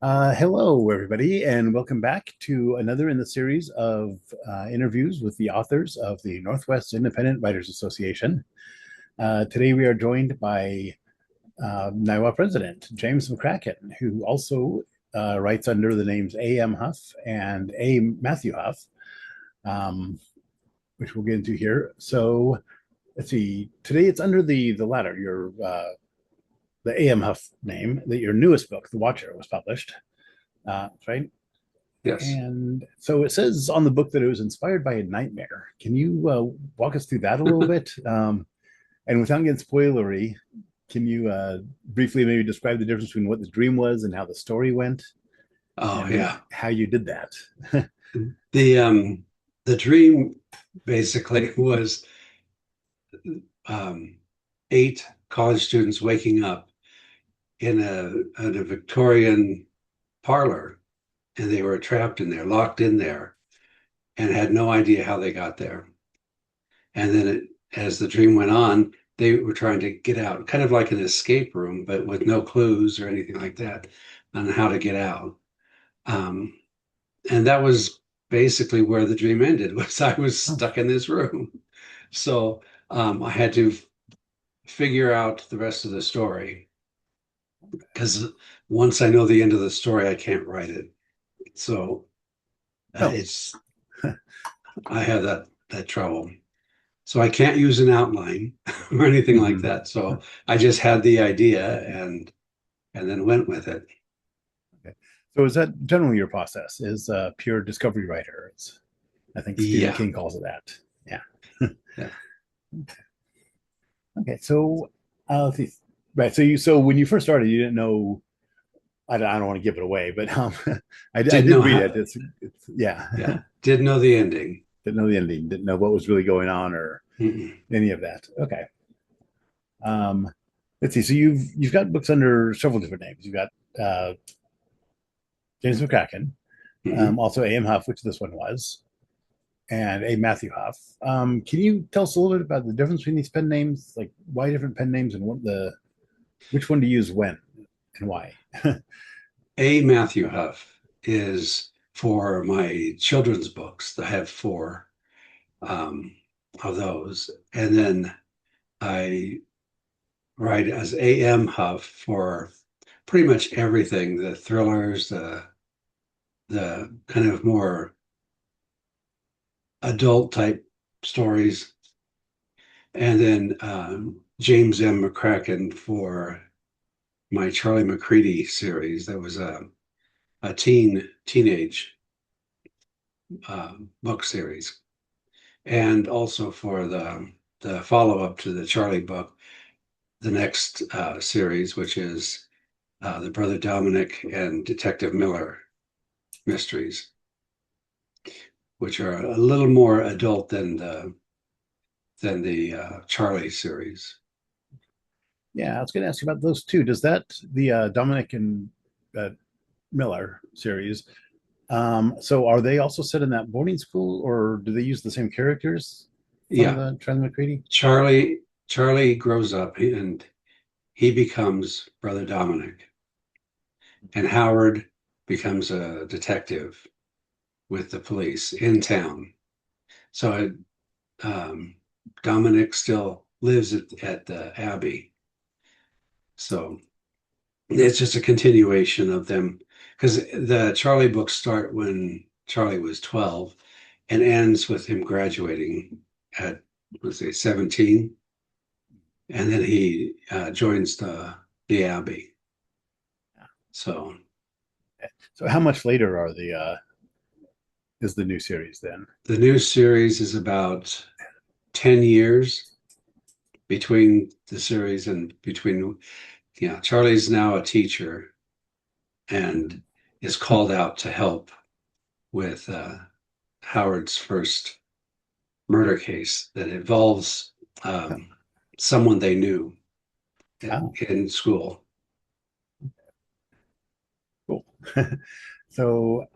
Hello, everybody, and welcome back to another in the series of interviews with the authors of the Northwest Independent Writers Association. Today, we are joined by NIWA President James McCracken, who also writes under the names A.M. Huff and A. Matthew Huff, um, which we'll get into here. So, let's see. Today, it's under the latter, the A.M. Huff name, that your newest book, The Watcher, was published. Right? Yes. And so it says on the book that it was inspired by a nightmare. Can you walk us through that a little bit? And without getting spoilery, can you briefly maybe describe the difference between what the dream was and how the story went, Oh and yeah. how you did that? The dream basically was um, eight college students waking up in a Victorian parlor, and they were trapped in there, locked in there, and had no idea how they got there. And then as the dream went on, they were trying to get out, kind of like an escape room, but with no clues or anything like that on how to get out. Um, and that was basically where the dream ended, was I was Oh, stuck in this room. So I had to figure out the rest of the story, because once I know the end of the story, I can't write it. So oh, it's I have that trouble. So I can't use an outline or anything like mhm. that. So I just had the idea and then went with it. Okay. So is that generally your process? Is pure discovery writer? I think Stephen Yeah, King calls it that. Yeah. yeah. Okay. So let's see. Right. So when you first started, you didn't know. I don't want to give it away, but I Didn't did know read how. it. It's yeah. Yeah, didn't know the ending. Didn't know the ending. Didn't know what was really going on or Mm-mm. any of that. Okay. Um, let's see. So you've got books under several different names. You've got James McCracken, Mm-hmm. also A.M. Huff, which this one was, and A. Matthew Huff. Can you tell us a little bit about the difference between these pen names? Like why different pen names and which one to use when and why? A. Matthew Huff is for my children's books. I have four um, of those. And then I write as A.M. Huff for pretty much everything, the thrillers, the kind of more adult type stories. And then James M. McCracken for my Charlie McCready series. That was a teenage book series, and also for the follow up to the Charlie book, the next series, which is the Brother Dominic and Detective Miller mysteries, which are a little more adult than the Charlie series. Yeah, I was going to ask you about those two. Does that the Dominic and uh, Miller series? So are they also set in that boarding school, or do they use the same characters from Yeah, the Charlie McCready? Charlie grows up and he becomes Brother Dominic, and Howard becomes a detective with the police in town. So um, Dominic still lives at the Abbey. So it's just a continuation of them, because the Charlie books start when Charlie was 12 and ends with him graduating at, let's say, 17. And then he joins the Abbey. So So how much later are the is the new series then? the new series is about 10 years between the series and between, yeah, Charlie's now a teacher and is called out to help with Howard's first murder case that involves someone they knew Oh, in school. cool. So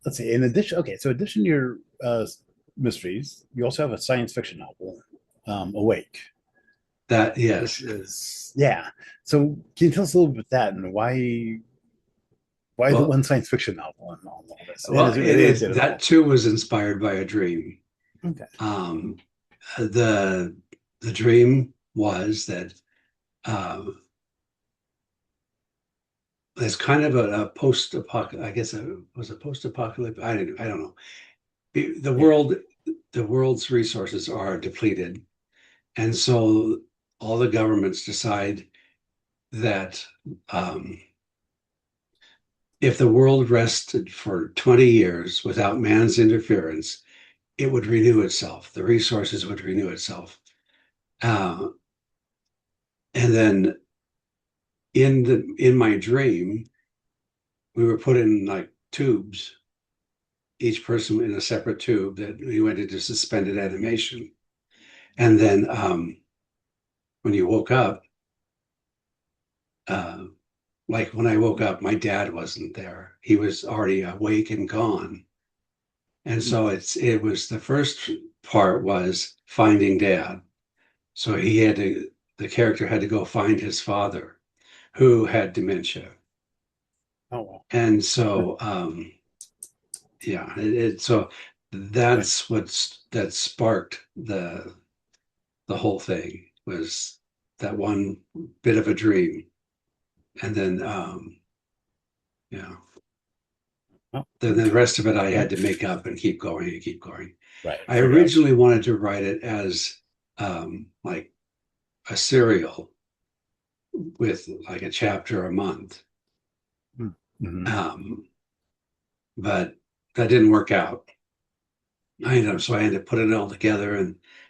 let's see. In addition, okay, so in addition to your mysteries, you also have a science fiction novel, Awake, That, which yes. is yeah. So can you tell us a little bit about that and why Why the Well, one science fiction novel and all this? And it is it that all. too was inspired by a dream. Okay. Um, the the dream was that there's kind of a post-apocalyptic. I guess it was a post-apocalyptic. I don't know. The Yeah. world's resources are depleted, and so all the governments decide that if the world rested for 20 years without man's interference, it would renew itself. The resources would renew itself. Uh, and then in my dream, we were put in like tubes, each person in a separate tube that we went into suspended animation. And then when you woke up, uh, like when I woke up, my dad wasn't there. He was already awake and gone. And so it was the first part was finding dad. So the character had to go find his father who had dementia. Oh well. And so, yeah, so Okay. that's that sparked the whole thing was that one bit of a dream. And then, yeah, Oh, then the okay. rest of it I had to make up and keep going and keep going. Right. I Figure out. originally wanted to write it as like a serial with like a chapter a month. Mm-hmm. But that didn't work out. So I ended up putting it all together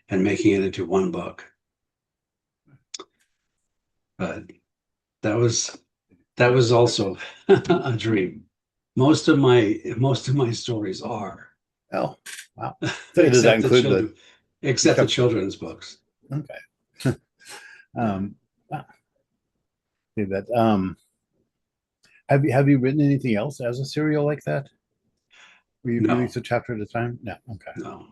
and making it into one book. But that was also a dream. Most of my stories are, Oh, wow. So does that except include the children's books. Okay. Wow. See that. Have you written anything else as a serial like that? Where you No, release a chapter at a time? No. Okay. no,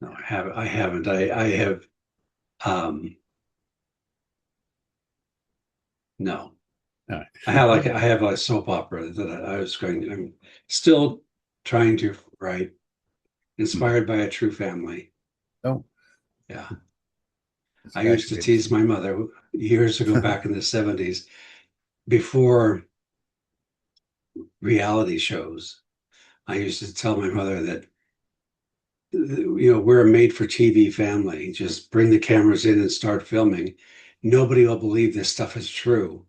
no, I haven't. I have, um, no. All right. I have a soap opera that I'm still trying to write, inspired by a true family. Oh, Yeah. it's I used to actually tease my mother years ago back in the 70s before reality shows. I used to tell my mother that, we're a made for TV family. Just bring the cameras in and start filming. Nobody will believe this stuff is true.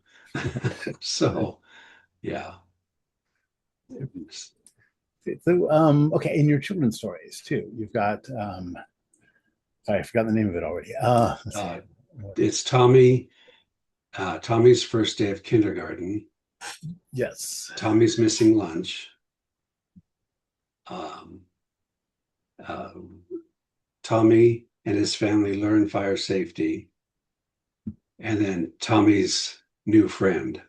So, yeah. so. Okay, in your children's stories too, you've got. Sorry, I forgot the name of it already. Let's see. Uh, it's Tommy's first day of kindergarten. Yes. Tommy's missing lunch. Um, uh, Tommy and his family learn fire safety, and then Tommy's new friend.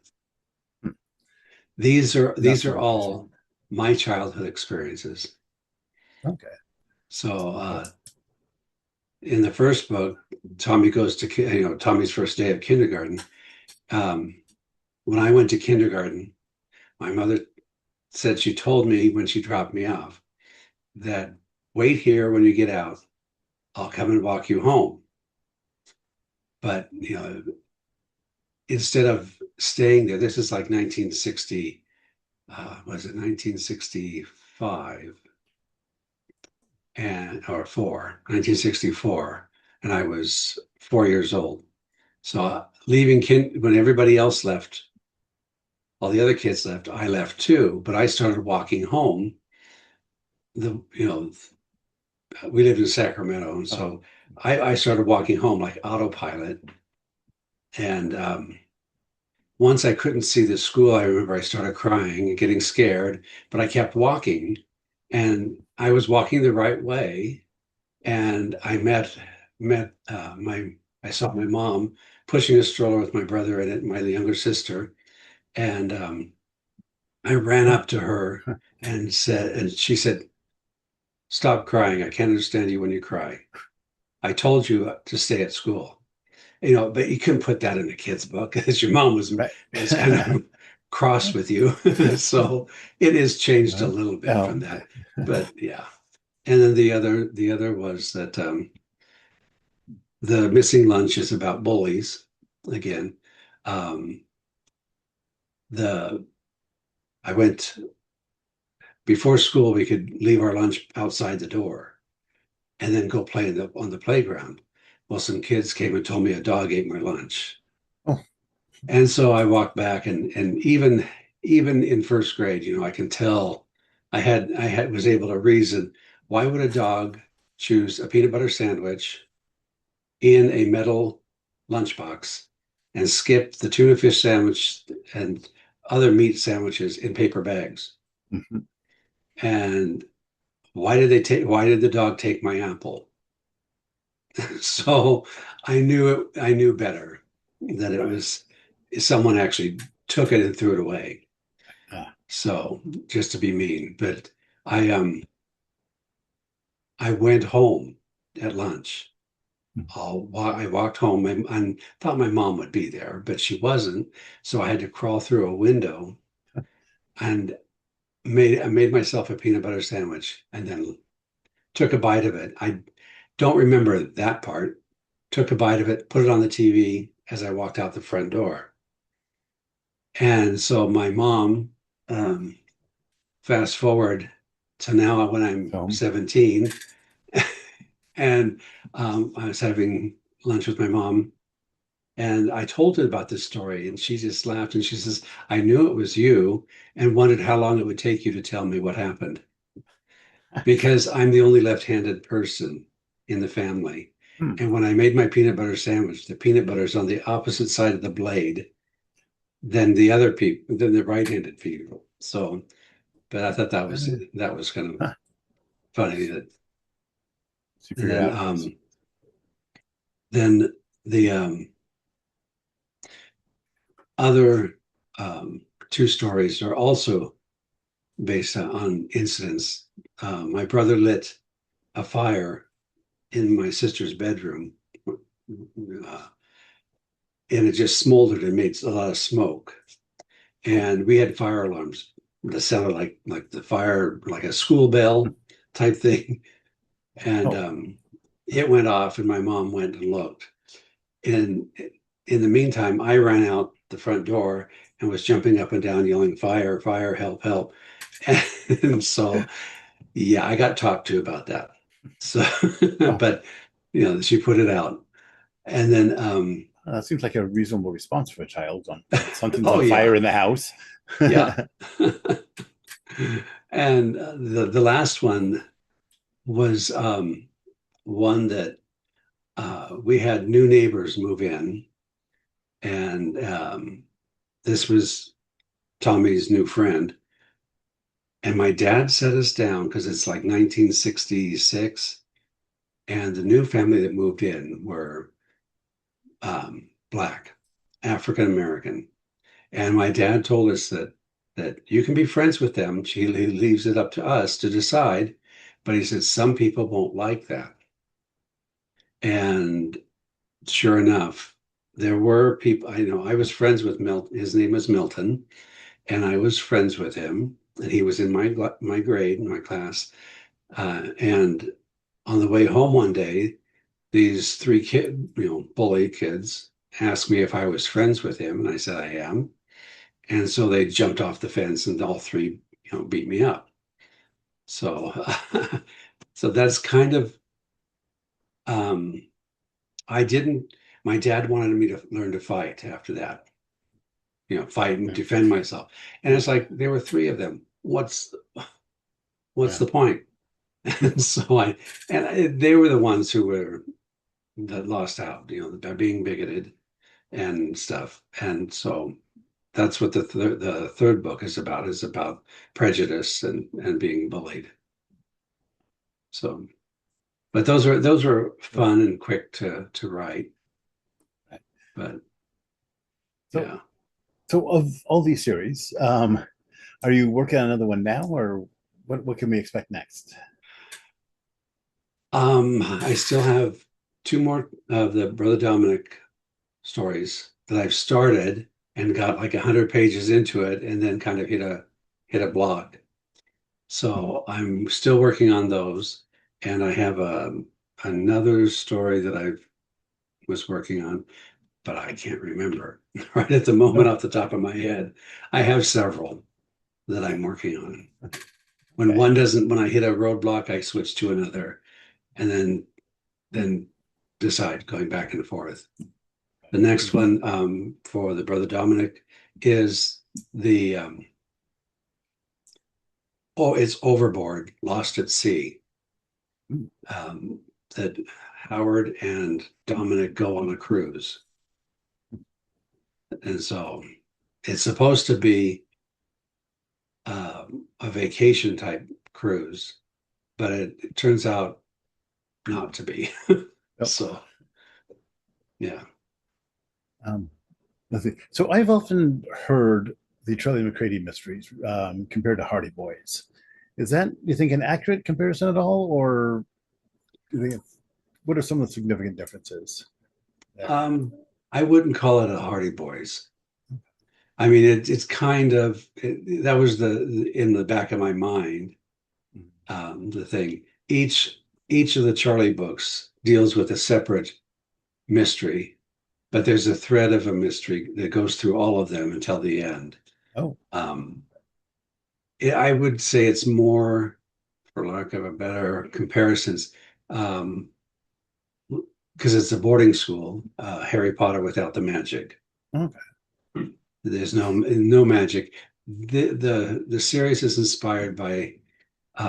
These Not so are much. all my childhood experiences. Okay. So in the first book, Tommy goes to Tommy's first day of kindergarten. When I went to kindergarten, my mother said she told me when she dropped me off that wait here when you get out. I'll come and walk you home. But instead of staying there, this is like 1960. Was it 1965 and or 1964, and I was 4 years old. So leaving when everybody else left, all the other kids left, I left too. But I started walking home. We lived in Sacramento, and so I started walking home like autopilot. And once I couldn't see the school, I remember I started crying and getting scared, but I kept walking, and I was walking the right way. And I I saw my mom pushing a stroller with my brother in it, and my younger sister, and I ran up to her and she said, "Stop crying. I can't understand you when you cry. I told you to stay at school." But you couldn't put that in a kid's book because your mom Right. was kind of cross with you. So it has changed a Well, little bit oh, from that. But yeah. And then the other was that the missing lunch is about bullies again. Um, the I went before school, we could leave our lunch outside the door and then go play on the playground. Well, some kids came and told me a dog ate my lunch. oh, And so I walked back and even in first grade, I can tell I was able to reason why would a dog choose a peanut butter sandwich in a metal lunchbox and skip the tuna fish sandwich and other meat sandwiches in paper bags? mhm, And why did the dog take my apple? So I knew better that it right. was someone actually took it and threw it away. Ah, So just to be mean, but I um I went home at lunch. mm, I walked home and thought my mom would be there, but she wasn't. So I had to crawl through a window and I made myself a peanut butter sandwich and then took a bite of it. I don't remember that part. Took a bite of it, put it on the TV as I walked out the front door. And so my mom, um, fast forward to now when I'm so, 17, and I was having lunch with my mom, and I told her about this story, and she just laughed and she says, I knew it was you and wondered how long it would take you to tell me what happened because I'm the only left-handed person in the family. hmm, And when I made my peanut butter sandwich, the peanut butter is on the opposite side of the blade than the right-handed people. So, but I thought that was kind of huh, funny that. so you And figured it then out first. then the other two stories are also based on incidents. My brother lit a fire in my sister's bedroom, and it just smoldered and made a lot of smoke. Oh, And we had fire alarms that sounded like the fire, like a school bell type thing. And oh, it went off, and my mom went and looked. And in the meantime, I ran out the front door and was jumping up and down, yelling, "Fire, fire, help, help." And so, yeah, I got talked to about that. So, oh, but she put it out. And then, that seems like a reasonable response for a child on something's oh on fire yeah, in the house. yeah. And the last one was one that we had new neighbors move in, and this was Tommy's new friend. And my dad set us down because it's like 1966, and the new family that moved in were Black, African American. And my dad told us that you can be friends with them. He leaves it up to us to decide, but he said some people won't like that. And sure enough, there were people. I know I was friends with Milton. His name was Milton, and I was friends with him, and he was in my grade, in my class. And on the way home one day, these three bully kids asked me if I was friends with him, and I said I am. And so they jumped off the fence, and all three, beat me up. So, so that's kind of. Um, I didn't. My dad wanted me to learn to fight after that. Fight and Yeah, defend myself. And it's like there were three of them. What's yeah, the point? And so they were the ones who were that lost out, by being bigoted and stuff. And so that's what the third book is about prejudice and being bullied. So, but those are yeah. fun and quick to write. Right. But So, yeah, so of all these series, are you working on another one now, or what can we expect next? I still have two more of the Brother Dominic stories that I've started and got like 100 pages into it and then kind of hit a block. So I'm still working on those, and I have another story that I was working on, but I can't remember right at the moment No. off the top of my head. I have several that I'm working on. When Okay. when I hit a roadblock, I switch to another, and then decide going back and forth. The next one for the Brother Dominic is the it's Overboard, Lost at Sea. That Howard and Dominic go on a cruise. And so it's supposed to be a vacation type cruise, but it turns out not to be. Oh, So, yeah. um, let's see. So I've often heard the Charlie McCready mysteries compared to Hardy Boys. Is that, you think, an accurate comparison at all, or do you think what are some of the significant differences there? I wouldn't call it a Hardy Boys. I mean, it's kind of that was in the back of my mind. The thing each of the Charlie books deals with a separate mystery, but there's a thread of a mystery that goes through all of them until the end. Oh, Um, I would say it's more, for lack of a better comparisons, because it's a boarding school, Harry Potter without the magic. okay. There's no magic. The series is inspired by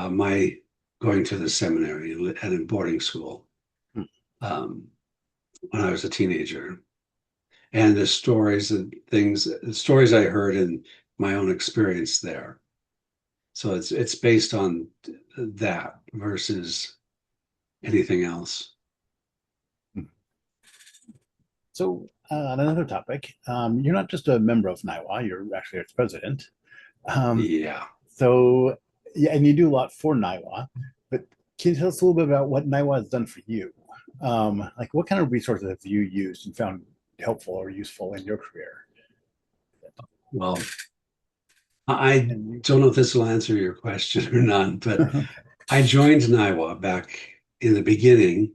my going to the seminary and in boarding school um, when I was a teenager, and the stories and things, the stories I heard in my own experience there. So it's based on that versus anything else. So, on another topic, you're not just a member of NIWA, you're actually its president. Um, Yeah. so, yeah, and you do a lot for NIWA, but can you tell us a little bit about what NIWA has done for you? Like, what kind of resources have you used and found helpful or useful in your career? Well, I And don't know if this will answer your question or not, but you, I joined NIWA back in the beginning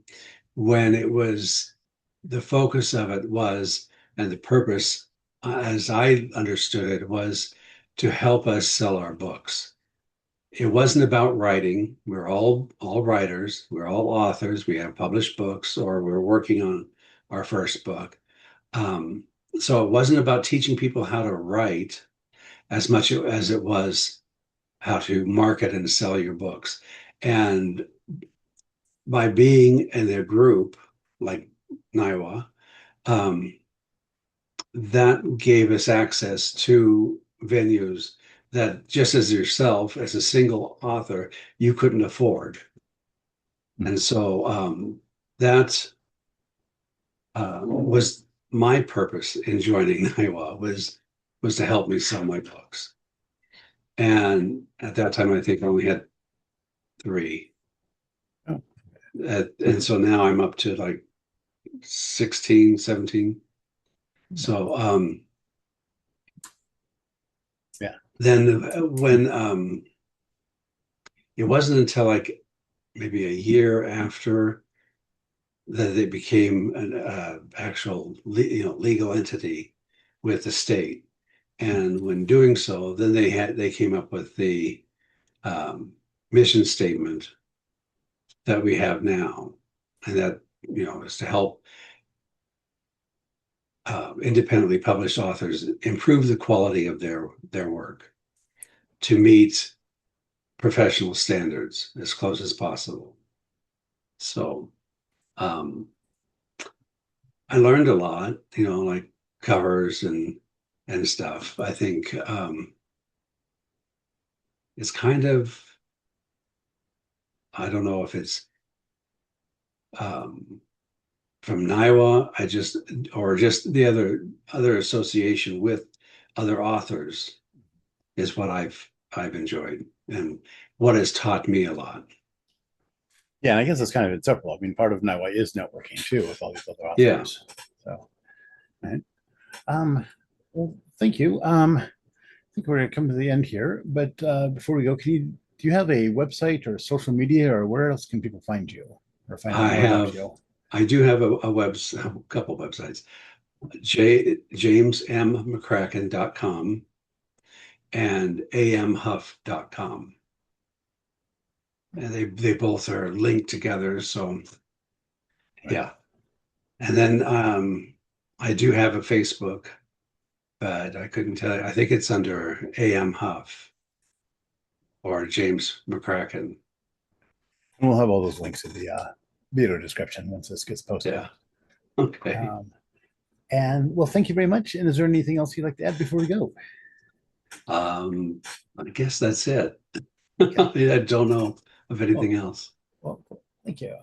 when it was the focus of it was, and the purpose, as I understood it, was to help us sell our books. It wasn't about writing. We're all writers. We're all authors. We have published books, or we're working on our first book. Um, so it wasn't about teaching people how to write as much as it was how to market and sell your books. And by being in a group like NIWA, um, that gave us access to venues that just as yourself, as a single author, you couldn't afford. And so that was my purpose in joining NIWA was to help me sell my books. And at that time, I think I only had three. oh, And so now I'm up to like 16, 17. So yeah. then when it wasn't until like maybe a year after that it became an actual legal entity with the state. And when doing so, then they came up with the mission statement that we have now, and that is to help independently published authors improve the quality of their work to meet professional standards as close as possible. So I learned a lot, like covers and stuff. I think it's kind of, I don't know if it's um, from NIWA, or just the other association with other authors is what I've enjoyed and what has taught me a lot. Yeah, and I guess it's kind of inseparable. I mean, part of NIWA is networking too with all these other Yeah. authors. So, right. Um, well, thank you. I think we're going to come to the end here, but before we go, do you have a website or social media, or where else can people find you or find out I more about have, you? I do have a couple websites, James M. McCracken.com and amhuff.com. And they both are linked together. So Right. yeah. And then I do have a Facebook, but I couldn't tell you. I think it's under A.M. Huff or James McCracken. And we'll have all those links in the video description once this gets posted. Yeah. Okay. Um, and well, thank you very much. And is there anything else you'd like to add before we go? I guess that's it. Okay. I don't know of Well, anything else. well, thank you.